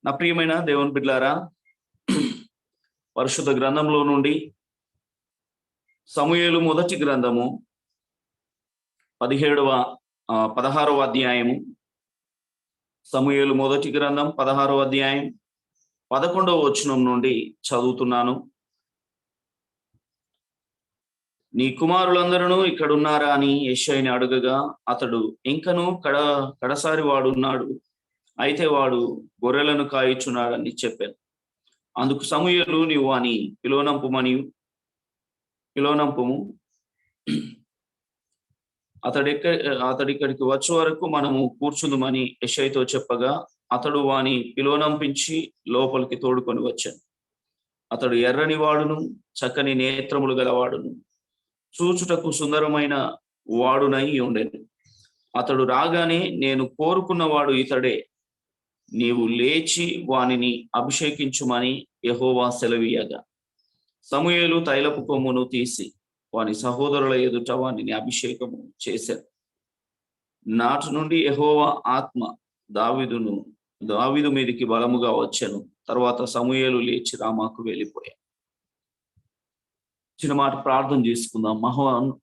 నా ప్రియమైన దేవుని బిడ్డలారా, పరిశుద్ధ గ్రంథంలో నుండి సమూయేలు మొదటి గ్రంథము 16వ అధ్యాయము. సమూయేలు మొదటి గ్రంథం 16వ అధ్యాయం 11వ వచనం నుండి చదువుతున్నాను. నీ కుమారులందరూ ఇక్కడున్నారా అని యెషయాని అడుగగా, అతడు ఇంకను కడసారి వాడున్నాడు, అయితే వాడు గొర్రెలను కాయిచున్నాడని చెప్పాను. అందుకు సమూయేలు, నీవు అని పిలోనంపుము, అతడిక్కడికి వచ్చే వరకు మనము కూర్చుందుమని యెషయాతో చెప్పగా, అతడు వాని పిలోనంపించి లోపలికి తోడుకొని వచ్చాను. అతడు ఎర్రని వాడును, చక్కని నేత్రములు గలవాడును, చూచుటకు సుందరమైన వాడునై ఉండెను. అతడు రాగానే, నేను కోరుకున్నవాడు ఇతడే, నీవు లేచి వానిని అభిషేకించుమని యెహోవా సెలవీయగా, సమూయేలు తైలపు కొమ్మును తీసి వాని సహోదరుల ఎదుట వానిని అభిషేకము చేశారు. నాటి నుండి యెహోవా ఆత్మ దావీదు మీదికి బలముగా వచ్చెను. తర్వాత సమూయేలు లేచి రామాకు వెళ్ళిపోయాడు. చిన్న మాట ప్రార్థన చేసుకుందాం.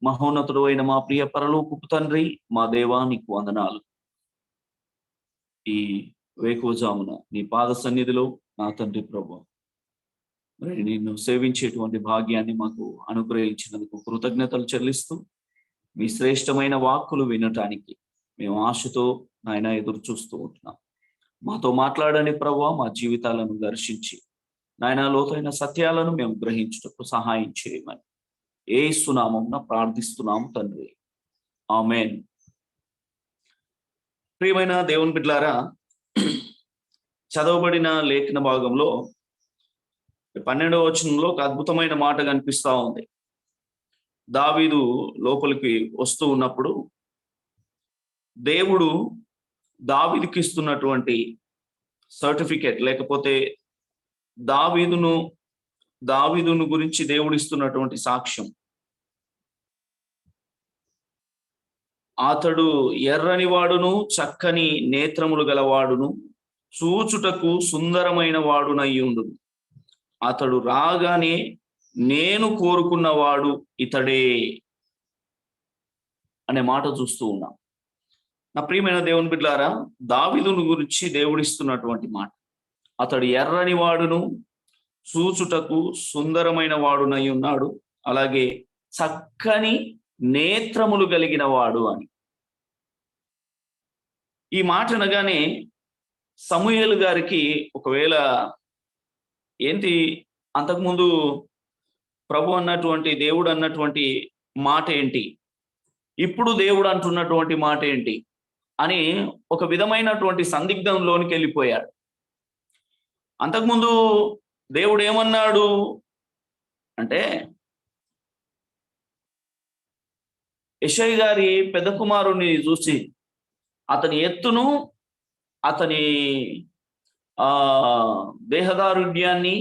మహోన్నతుడు అయిన మా ప్రియ పరలోకపు తండ్రి, మా దేవా, నీకు వందనాలు. ఈ వేకువజామున నీ పాద సన్నిధిలో నా తండ్రి ప్రభువా, మరి నిన్ను సేవించేటువంటి భాగ్యాన్ని మాకు అనుగ్రహించినందుకు కృతజ్ఞతలు చెల్లిస్తూ, మీ శ్రేష్టమైన వాక్కులు వినటానికి మేము ఆశతో నాయన ఎదురు చూస్తూ ఉంటున్నాం. మాతో మాట్లాడని ప్రభువా, మా జీవితాలను దర్శించి నాయన లోతైన సత్యాలను మేము గ్రహించుటకు సహాయం చేయమని యేసు నామమున ప్రార్థిస్తున్నాము తండ్రి, ఆమేన్. ప్రియమైన దేవుని బిడ్డలారా, చదవబడిన లేఖన భాగంలో 12వ వచనంలో ఒక అద్భుతమైన మాట కనిపిస్తా ఉంది. దావీదు లోపలికి వస్తూ ఉన్నప్పుడు దేవుడు దావీదుకి ఇస్తున్నటువంటి సర్టిఫికేట్, లేకపోతే దావీదును గురించి దేవుడు ఇస్తున్నటువంటి సాక్ష్యం, అతడు ఎర్రని వాడును, చక్కని నేత్రములు గలవాడును, చూచుటకు సుందరమైన వాడునయ్యుండును. అతడు రాగానే, నేను కోరుకున్నవాడు ఇతడే అనే మాట చూస్తూ ఉన్నాం. నా ప్రియమైన దేవుని బిడ్డలారా, దావీదును గురించి దేవుడిస్తున్నటువంటి మాట, అతడు ఎర్రని వాడును, చూచుటకు సుందరమైన వాడునై ఉన్నాడు, అలాగే చక్కని నేత్రములు కలిగిన వాడు అని. ఈ మాట అనగానే సమూయేలు గారికి ఒకవేళ ఏంటి, అంతకుముందు ప్రభు అన్నటువంటి, దేవుడు అన్నటువంటి మాట ఏంటి, ఇప్పుడు దేవుడు అంటున్నటువంటి మాట ఏంటి అని ఒక విధమైనటువంటి సందిగ్ధంలోనికి వెళ్ళిపోయాడు. అంతకుముందు దేవుడు ఏమన్నాడు అంటే, యెషయా గారి పెద్ద కుమారుణ్ణి చూసి అతని ఎత్తును, అతని దేహదారుఢ్యాన్ని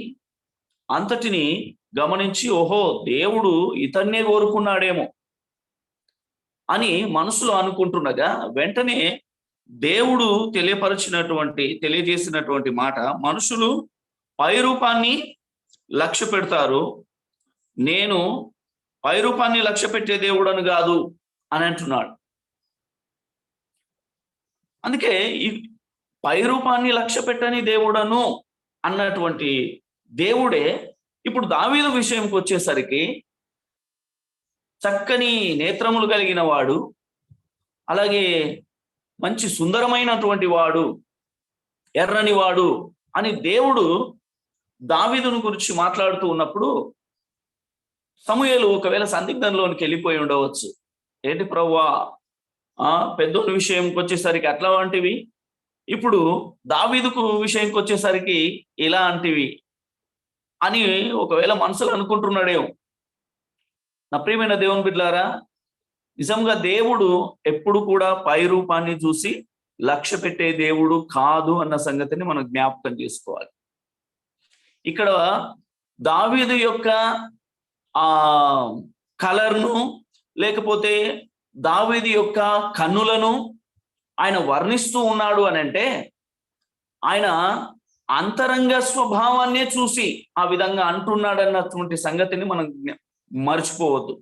అంతటిని గమనించి, ఓహో, దేవుడు ఇతన్నే కోరుకున్నాడేమో అని మనసులో అనుకుంటుండగా, వెంటనే దేవుడు తెలియజేసినటువంటి మాట, మనుషులు పై రూపాన్ని లక్ష్య పెడతారు, నేను పై రూపాన్ని లక్ష్య పెట్టే దేవుడను కాదు అని అంటున్నాడు. అందుకే ఈ పై రూపాన్ని లక్ష్య పెట్టని దేవుడను అన్నటువంటి దేవుడే ఇప్పుడు దావీదు విషయంకి వచ్చేసరికి చక్కని నేత్రములు కలిగిన వాడు, అలాగే మంచి సుందరమైనటువంటి వాడు, ఎర్రని వాడు అని దేవుడు దావీదును గురించి మాట్లాడుతూ ఉన్నప్పుడు సమూయేలు ఒకవేళ సందిగ్ధంలోనికి వెళ్ళిపోయి ఉండవచ్చు. ఏంటి ప్రభువా, పెద్దోని విషయంకి వచ్చేసరికి అట్లా వంటివి, ఇప్పుడు దావీదుకు విషయంకి వచ్చేసరికి ఇలా అంటివి అని ఒకవేళ మనసులో అనుకుంటున్నాడేమో. నా ప్రియమైన దేవుని బిడ్డలారా, నిజంగా దేవుడు ఎప్పుడు కూడా పై రూపాన్ని చూసి లక్ష్య పెట్టే దేవుడు కాదు అన్న సంగతిని మనం జ్ఞాపకం చేసుకోవాలి. ఇక్కడ దావీదు యొక్క కలర్ను, లేకపోతే దావీదు యొక్క కన్నులను ఆయన వర్ణిస్తూ ఉన్నాడు అని అంటే, ఆయన అంతరంగ స్వభావాన్నే చూసి ఆ విధంగా అంటున్నాడన్నటువంటి సంగతిని మనం మర్చిపోవద్దు.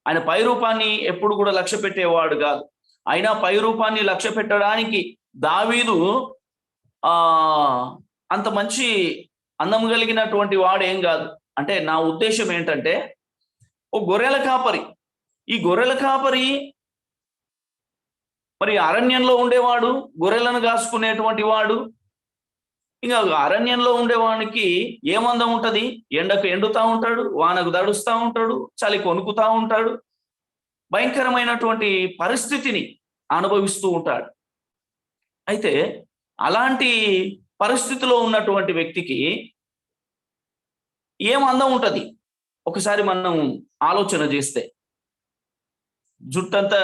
ఆయన పై రూపాన్ని ఎప్పుడు కూడా లక్ష్య పెట్టేవాడు కాదు. అయినా పై రూపాన్ని లక్ష్య పెట్టడానికి దావీదు ఆ అంత మంచి అందం కలిగినటువంటి వాడు ఏం కాదు. అంటే నా ఉద్దేశం ఏంటంటే, ఓ గొర్రెల కాపరి, ఈ గొర్రెల కాపరి మరి అరణ్యంలో ఉండేవాడు, గొర్రెలను కాసుకునేటువంటి వాడు. ఇంకా అరణ్యంలో ఉండేవానికి ఏమందం ఉంటది? ఎండకు ఎండుతా ఉంటాడు, వానకు దడుస్తూ ఉంటాడు, చలి కొనుకుతా ఉంటాడు, భయంకరమైనటువంటి పరిస్థితిని అనుభవిస్తూ ఉంటాడు. అయితే అలాంటి పరిస్థితిలో ఉన్నటువంటి వ్యక్తికి ఏం అందం ఉంటది? ఒకసారి మనం ఆలోచన చేస్తే, జుట్టంతా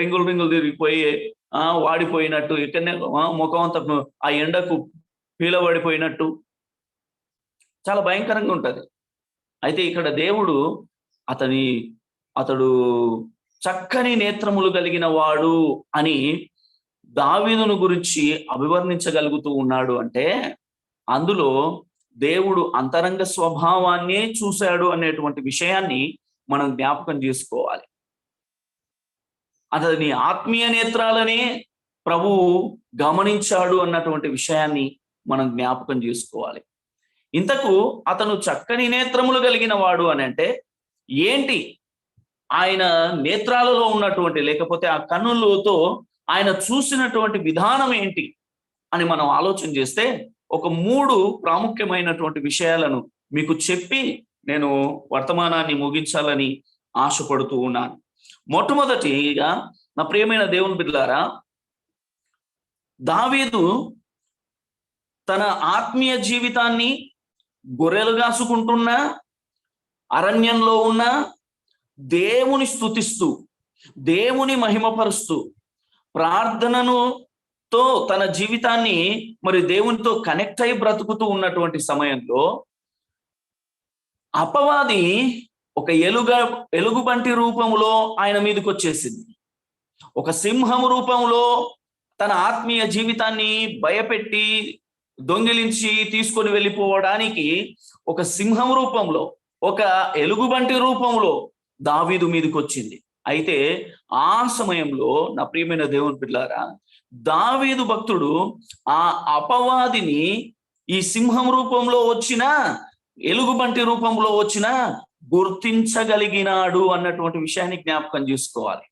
రింగులు తిరిగిపోయి వాడిపోయినట్టు, ఇక్కడనే ముఖం అంతా ఆ ఎండకు పీలబడిపోయినట్టు చాలా భయంకరంగా ఉంటది. అయితే ఇక్కడ దేవుడు అతడు చక్కని నేత్రములు కలిగిన వాడు అని దావీదును గురించి అభివర్ణించగలుగుతూ ఉన్నాడు. అంటే అందులో దేవుడు అంతరంగ స్వభావాన్నే చూశాడు అనేటువంటి విషయాన్ని మనం జ్ఞాపకం చేసుకోవాలి. అతని ఆత్మీయ నేత్రాలనే ప్రభువు గమనించాడు అన్నటువంటి విషయాన్ని మనం జ్ఞాపకం చేసుకోవాలి. ఇంతకు అతను చక్కని నేత్రములు కలిగిన వాడు అని అంటే ఏంటి? ఆయన నేత్రాలలో ఉన్నటువంటి, లేకపోతే ఆ కన్నులతో ఆయన చూసినటువంటి విధానం ఏంటి అని మనం ఆలోచన చేస్తే, ఒక 3 ప్రాముఖ్యమైనటువంటి విషయాలను మీకు చెప్పి నేను వర్తమానాన్ని ముగించాలని ఆశపడుతూ ఉన్నాను. మొట్టమొదటిగా నా ప్రియమైన దేవుని బిడ్డలారా, దావీదు తన ఆత్మీయ జీవితాన్ని గొర్రెలు కాసుకుంటున్నా, అరణ్యంలో ఉన్న దేవుని స్తుతిస్తూ, దేవుని మహిమపరుస్తూ, ప్రార్థనతో తన జీవితాన్ని మరి దేవునితో కనెక్ట్ అయి బ్రతుకుతూ ఉన్నటువంటి సమయంలో అపవాది ఒక ఎలుగుబంటి రూపంలో ఆయన మీదకి వచ్చేసింది. ఒక సింహము రూపంలో తన ఆత్మీయ జీవితాన్ని భయపెట్టి దొంగిలించి తీసుకొని వెళ్ళిపోవడానికి ఒక సింహం రూపంలో, ఒక ఎలుగుబంటి రూపంలో దావీదు మీదకి వచ్చింది. అయితే ఆ సమయంలో నా ప్రియమైన దేవుని బిడ్డలారా, దావీదు భక్తుడు ఆ అపవాదిని ఈ సింహం రూపంలో వచ్చిన, ఎలుగుబంటి రూపంలో వచ్చిన గుర్తించగలిగినాడు అన్నటువంటి విషయాన్ని జ్ఞాపకం చేసుకోవాలి.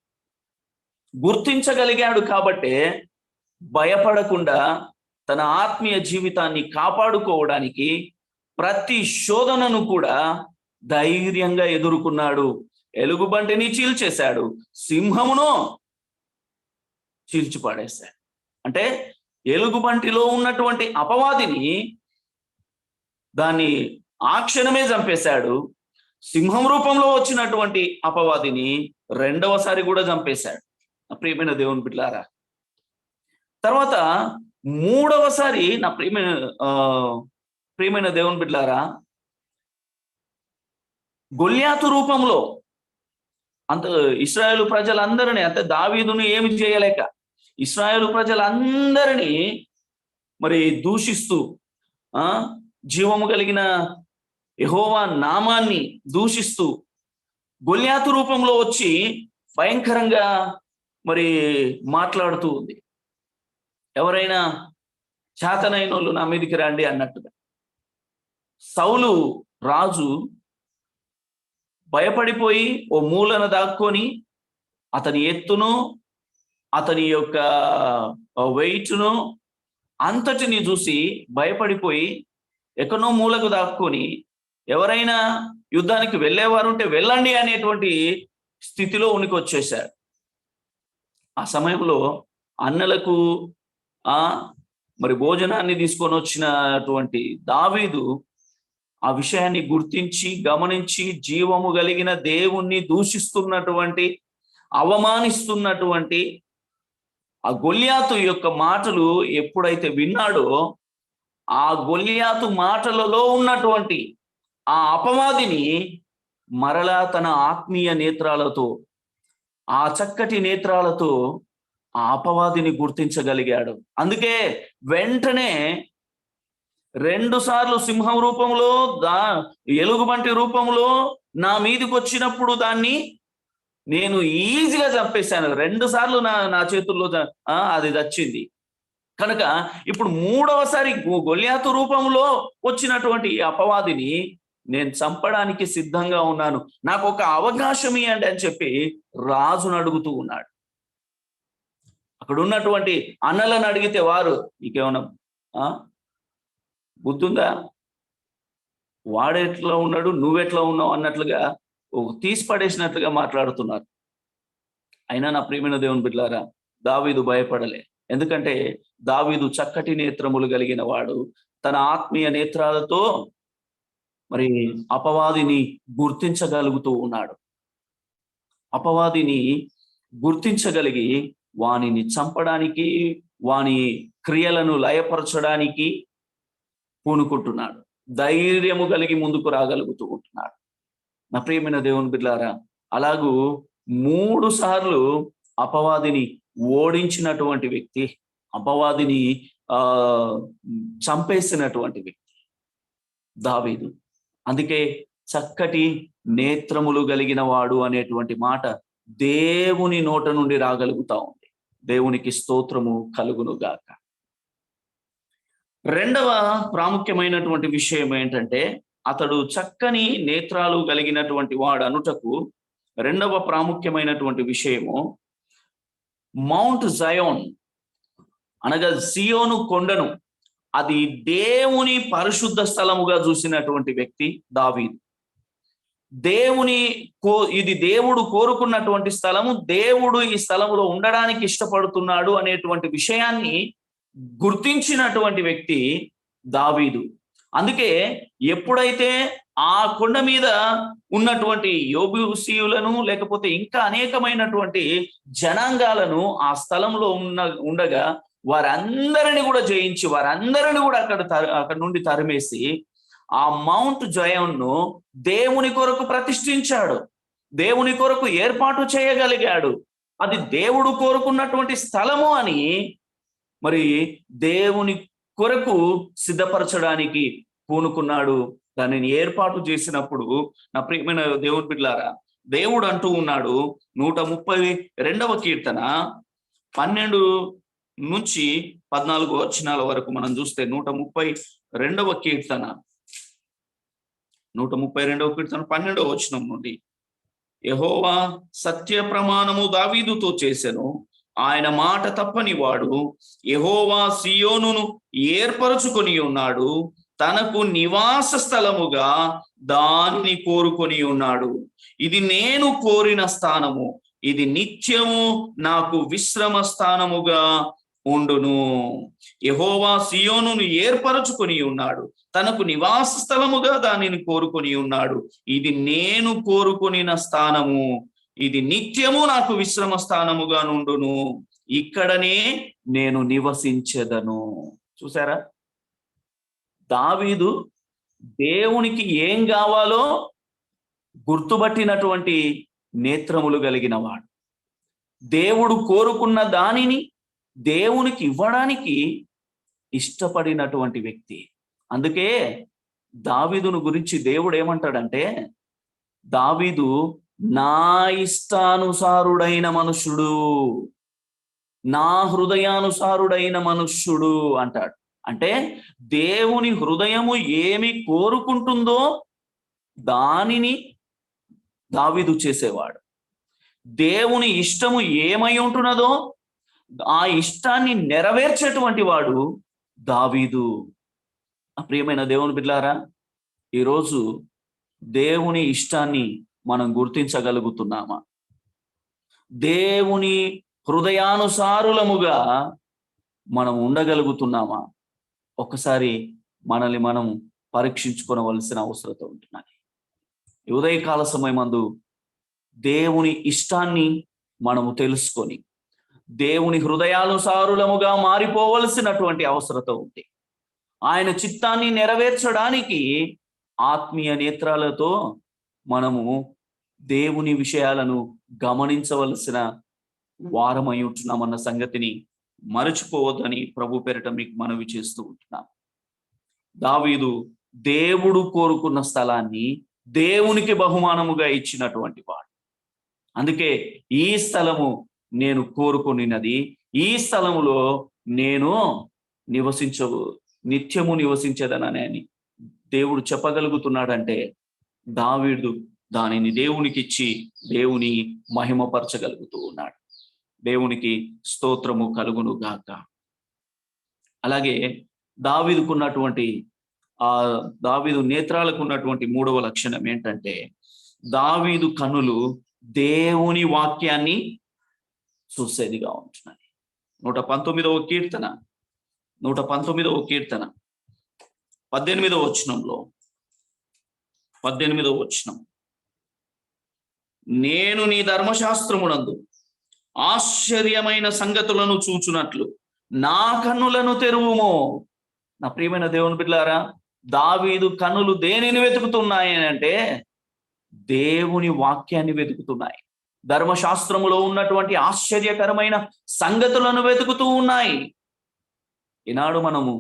గుర్తించగలిగాడు కాబట్టే భయపడకుండా తన ఆత్మీయ జీవితాన్ని కాపాడుకోవడానికి ప్రతి శోధనను కూడా ధైర్యంగా ఎదుర్కొన్నాడు. ఎలుగుబంటిని చీల్చేశాడు, సింహమును చీల్చిపాడేశాడు. అంటే ఎలుగుబంటిలో ఉన్నటువంటి అపవాదిని దాన్ని ఆ క్షణమే చంపేశాడు. సింహం రూపంలో వచ్చినటువంటి అపవాదిని రెండవసారి కూడా చంపేశాడు. ప్రియమైన దేవుని బిడ్డలారా, తర్వాత మూడవసారి నా ప్రియమైన దేవుని బిడ్డలారా, గొల్యాతు రూపంలో అంత ఇశ్రాయేలు ప్రజలందరినీ, అంటే దావీదును ఏమి చేయలేక ఇశ్రాయేలు ప్రజలందరినీ మరి దూషిస్తూ, జీవము కలిగిన యెహోవా నామాన్ని దూషిస్తూ గొల్యాతు రూపంలో వచ్చి భయంకరంగా మరి మాట్లాడుతూ ఉంది. ఎవరైనా చేతనైన వాళ్ళు నా మీదికి రండి అన్నట్టుగా. సౌలు రాజు భయపడిపోయి ఓ మూలన దాక్కొని అతని ఎత్తును, అతని యొక్క వెయిట్ను అంతటిని చూసి భయపడిపోయి ఎక్కడో మూలకు దాక్కొని, ఎవరైనా యుద్ధానికి వెళ్ళేవారు ఉంటే వెళ్ళండి అనేటువంటి స్థితిలో ఉనికి వచ్చేశారు. ఆ సమయంలో అన్నలకు మరి భోజనాన్ని తీసుకొని వచ్చినటువంటి దావీదు ఆ విషయాన్ని గుర్తించి గమనించి, జీవము కలిగిన దేవుణ్ణి దూషిస్తున్నటువంటి, అవమానిస్తున్నటువంటి ఆ గొల్యాతు యొక్క మాటలు ఎప్పుడైతే విన్నాడో, ఆ గొల్యాతు మాటలలో ఉన్నటువంటి ఆ అపవాదిని మరలా తన ఆత్మీయ నేత్రాలతో, ఆ చక్కటి నేత్రాలతో ఆ అపవాదిని గుర్తించగలిగాడు. అందుకే వెంటనే 2 సార్లు సింహం రూపంలో ఎలుగుబంటి రూపంలో నా మీదకి వచ్చినప్పుడు దాన్ని నేను ఈజీగా చంపేశాను. 2 సార్లు నా చేతుల్లో అది చచ్చింది. కనుక ఇప్పుడు 3వసారి గొల్యాతు రూపంలో వచ్చినటువంటి అపవాదిని నేను చంపడానికి సిద్ధంగా ఉన్నాను, నాకు ఒక అవకాశం ఇవ్వండి అని చెప్పి రాజును అడుగుతూ ఉన్నాడు. అక్కడ ఉన్నటువంటి అన్నలను అడిగితే వారు నీకేమన్నా బుద్ధుందా, వాడెట్లా ఉన్నాడు నువ్వెట్లా ఉన్నావు అన్నట్లుగా తీసి పడేసినట్లుగా మాట్లాడుతున్నారు. అయినా నా ప్రియమైన దేవుని బిడ్డలారా, దావీదు భయపడలే. ఎందుకంటే దావీదు చక్కటి నేత్రములు కలిగిన వాడు. తన ఆత్మీయ నేత్రాలతో మరి అపవాదిని గుర్తించగలుగుతూ ఉన్నాడు. అపవాదిని గుర్తించగలిగి వానిని చంపడానికి, వాని క్రియలను లయపరచడానికి పూనుకుంటున్నాడు. ధైర్యము కలిగి ముందుకు రాగలుగుతూ ఉంటున్నాడు. నా ప్రియమైన దేవుని బిడ్డలారా, అలాగూ 3 సార్లు అపవాదిని ఓడించినటువంటి వ్యక్తి, అపవాదిని చంపేసినటువంటి వ్యక్తి దావీదు. అందుకే చక్కటి నేత్రములు కలిగిన వాడు అనేటువంటి మాట దేవుని నోట నుండి రాగలుగుతా ఉంది. దేవునికి స్తోత్రము కలుగును గాక. రెండవ ప్రాముఖ్యమైనటువంటి విషయం ఏంటంటే, అతడు చక్కని నేత్రాలు కలిగినటువంటి వాడు అనుటకు రెండవ ప్రాముఖ్యమైనటువంటి విషయము, మౌంట్ జయోన్ అనగా సియోను కొండను అది దేవుని పరిశుద్ధ స్థలముగా చూసినటువంటి వ్యక్తి దావీదు. ఇది దేవుడు కోరుకున్నటువంటి స్థలము, దేవుడు ఈ స్థలములో ఉండడానికి ఇష్టపడుతున్నాడు అనేటువంటి విషయాన్ని గుర్తించినటువంటి వ్యక్తి దావీదు. అందుకే ఎప్పుడైతే ఆ కొండ మీద ఉన్నటువంటి యోబూసీయులను లేకపోతే ఇంకా అనేకమైనటువంటి జనాంగాలను ఆ స్థలంలో ఉండగా వారందరిని కూడా జయించి, వారందరిని కూడా అక్కడ నుండి తరిమేసి ఆ మౌంట్ జయోన్ను దేవుని కొరకు ప్రతిష్ఠించాడు, దేవుని కొరకు ఏర్పాటు చేయగలిగాడు. అది దేవుడు కోరుకున్నటువంటి స్థలము అని మరి దేవుని కొరకు సిద్ధపరచడానికి పూనుకున్నాడు. దానిని ఏర్పాటు చేసినప్పుడు నా ప్రియమైన దేవుని బిడ్డలారా, దేవుడు అంటూ ఉన్నాడు 132వ కీర్తన 12 నుంచి 14 వచనాల వరకు మనం చూస్తే, 132వ కీర్తన 12వ వచనం నుండి, యెహోవా సత్య ప్రమాణము దావీదుతో చేసెను, ఆయన మాట తప్పని వాడు. యెహోవా సియోనును ఏర్పరచుకొని ఉన్నాడు, తనకు నివాస స్థలముగా దానిని కోరుకొని ఉన్నాడు. ఇది నేను కోరిన స్థానము, ఇది నిత్యము నాకు విశ్రమ స్థానముగా ఉండును. యెహోవా సియోనును ఏర్పరచుకొని ఉన్నాడు, తనకు నివాస స్థలముగా దానిని కోరుకొని ఉన్నాడు. ఇది నేను కోరుకొనిన స్థానము, ఇది నిత్యము నాకు విశ్రమ స్థానముగా నుండును, ఇక్కడనే నేను నివసించెదను. చూసారా, దావీదు దేవునికి ఏం కావాలో గుర్తుపట్టినటువంటి నేత్రములు కలిగిన వాడు. దేవుడు కోరుకున్న దానిని దేవునికి ఇవ్వడానికి ఇష్టపడినటువంటి వ్యక్తి. అందుకే దావీదును గురించి దేవుడు ఏమంటాడంటే, దావీదు నా ఇష్టానుసారుడైన మనుష్యుడు, నా హృదయానుసారుడైన మనుష్యుడు అంటాడు. అంటే దేవుని హృదయము ఏమి కోరుకుంటుందో దానిని దావీదు చేసేవాడు. దేవుని ఇష్టము ఏమై ఉంటున్నదో ఆ ఇష్టాన్ని నెరవేర్చేటువంటి వాడు దావీదు. ప్రియమైన దేవుని బిడ్డలారా, ఈరోజు దేవుని ఇష్టాన్ని మనం గుర్తించగలుగుతున్నామా? దేవుని హృదయానుసారులముగా మనం ఉండగలుగుతున్నామా? ఒక్కసారి మనల్ని మనం పరీక్షించుకోవలసిన అవసరం ఉంటున్నది. ఉదయకాల సమయమందు దేవుని ఇష్టాన్ని మనము తెలుసుకొని దేవుని హృదయానుసారులముగా మారిపోవలసినటువంటి అవసరత ఉంది. ఆయన చిత్తాన్ని నెరవేర్చడానికి ఆత్మీయ నేత్రాలతో మనము దేవుని విషయాలను గమనించవలసిన వారమై ఉంటున్నామన్న సంగతిని మరచిపోవద్దని ప్రభు పేరిట మీకు మనవి చేస్తూ ఉంటున్నాం. దావీదు దేవుడు కోరుకున్న స్థలాన్ని దేవునికి బహుమానముగా ఇచ్చినటువంటి వాడు. అందుకే ఈ స్థలము నేను కోరుకునినది, ఈ స్థలములో నేను నిత్యము నివసించదనని దేవుడు చెప్పగలుగుతున్నాడంటే దావీదు దానిని దేవునికి ఇచ్చి దేవుని మహిమపరచగలుగుతూ ఉన్నాడు. దేవునికి స్తోత్రము కలుగును గాక. అలాగే దావీదుకున్నటువంటి దావీదు నేత్రాలకు ఉన్నటువంటి 3వ లక్షణం ఏంటంటే దావీదు కన్నులు దేవుని వాక్యాన్ని చూసేదిగా ఉంటున్నాయి. 119వ కీర్తన 18వ వచనంలో 18వ వచనం, నేను నీ ధర్మశాస్త్రమునందు ఆశ్చర్యమైన సంగతులను చూచునట్లు నా కన్నులను తెరువుమో. నా ప్రియమైన దేవుని బిడ్డలారా, దావీదు కన్నులు దేనిని వెతుకుతున్నాయి అంటే దేవుని వాక్యాన్ని వెతుకుతున్నాయి. ధర్మశాస్త్రములో ఉన్నటువంటి ఆశ్చర్యకరమైన సంగతులను వెతుకుతూ ఉన్నాయి. ఈనాడు మనము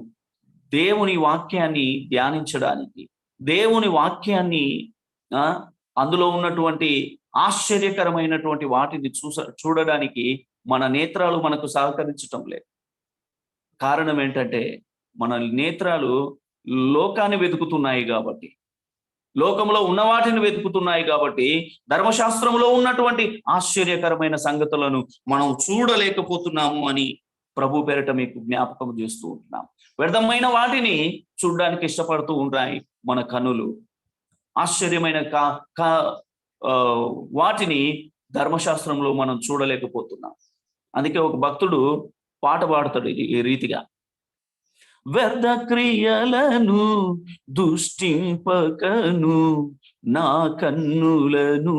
దేవుని వాక్యాన్ని ధ్యానించడానికి, దేవుని వాక్యాన్ని అందులో ఉన్నటువంటి ఆశ్చర్యకరమైనటువంటి వాటిని చూడడానికి మన నేత్రాలు మనకు సహకరించటం లేదు. కారణం ఏంటంటే మన నేత్రాలు లోకాన్ని వెతుకుతున్నాయి కాబట్టి, లోకంలో ఉన్న వాటిని వెతుకుతున్నాయి కాబట్టి ధర్మశాస్త్రంలో ఉన్నటువంటి ఆశ్చర్యకరమైన సంగతులను మనం చూడలేకపోతున్నాము అని ప్రభు పేరిట మీకు జ్ఞాపకం చేస్తూ ఉంటున్నాం. వ్యర్థమైన వాటిని చూడడానికి ఇష్టపడుతూ ఉంటాయి మన కన్నులు. ఆశ్చర్యమైన వాటిని ధర్మశాస్త్రంలో మనం చూడలేకపోతున్నాం. అందుకే ఒక భక్తుడు పాట పాడతాడు ఈ రీతిగా, వ్యర్థ క్రియలను దుష్టింపకను నా కన్నులను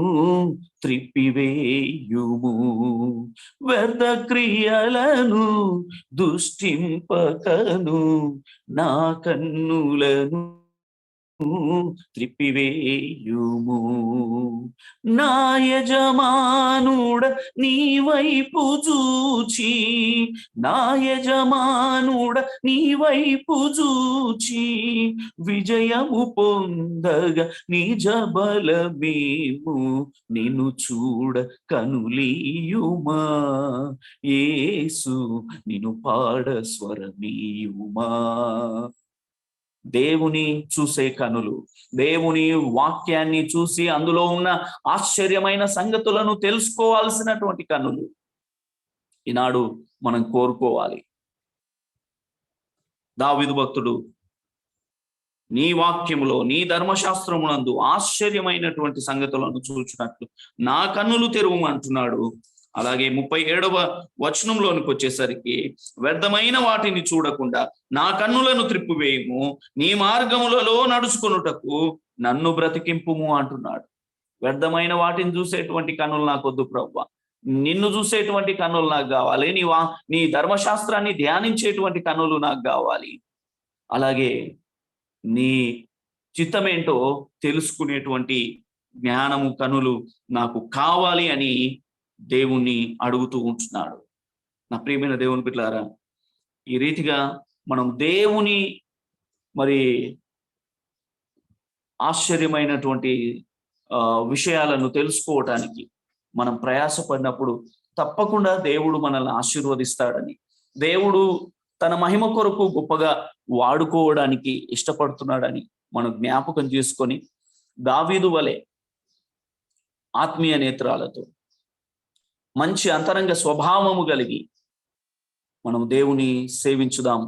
త్రిప్పివేయుము. వ్యర్థ క్రియలను దుష్టింపకను నా కన్నులను త్రిప్పివేయుము. నా యజమానుడ నీ వైపు చూచి, నా యజమానుడ నీ వైపు చూచి విజయము పొందగా నిజ బలమేము నిన్ను చూడ కనులీయుమా. యేసు నిన్ను పాడ స్వరమీయుమా. దేవుని చూసే కనులు, దేవుని వాక్యాన్ని చూసి అందులో ఉన్న ఆశ్చర్యమైన సంగతులను తెలుసుకోవాల్సినటువంటి కనులు ఈనాడు మనం కోరుకోవాలి. దావీదు భక్తుడు నీ వాక్యములో, నీ ధర్మశాస్త్రమునందు ఆశ్చర్యమైనటువంటి సంగతులను చూచినట్లు నా కన్నులు తెరువమంటున్నాడు. అలాగే 37వ వచనంలోనికి వచ్చేసరికి, వ్యర్థమైన వాటిని చూడకుండా నా కన్నులను త్రిప్పివేయము, నీ మార్గములలో నడుచుకొనుటకు నన్ను బ్రతికింపుము అంటున్నాడు. వ్యర్థమైన వాటిని చూసేటువంటి కన్నులు నాకొద్దు ప్రభువా, నిన్ను చూసేటువంటి కన్నులు నాకు కావాలి. నీ ధర్మశాస్త్రాన్ని ధ్యానించేటువంటి కన్నులు నాకు కావాలి. అలాగే నీ చిత్తమేంటో తెలుసుకునేటువంటి జ్ఞానము కన్నులు నాకు కావాలి అని దేవుణ్ణి అడుగుతూ ఉంటున్నాడు. నా ప్రియమైన దేవుని బిడ్డలారా, ఈ రీతిగా మనం దేవుని ఆశ్చర్యమైనటువంటి విషయాలను తెలుసుకోవటానికి మనం ప్రయాసపడినప్పుడు తప్పకుండా దేవుడు మనల్ని ఆశీర్వదిస్తాడని, దేవుడు తన మహిమ కొరకు గొప్పగా వాడుకోవడానికి ఇష్టపడుతున్నాడని మనం జ్ఞాపకం చేసుకొని దావీదు వలె ఆత్మీయ నేత్రాలతో మంచి అంతరంగ స్వభావము కలిగి మనం దేవుని సేవించుదాం.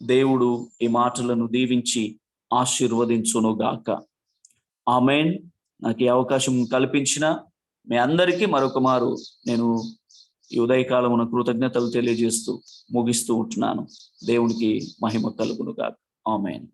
దేవుడు ఈ మాటలను దీవించి ఆశీర్వదించునుగాక. ఆమేన్. నాకు ఈ అవకాశం కల్పించిన మీ అందరికీ మరొక మారు నేను ఈ ఉదయకాలమున కృతజ్ఞతలు తెలియజేస్తూ ముగిస్తూ ఉంటున్నాను. దేవునికి మహిమ కలుగునుగాక. ఆమేన్.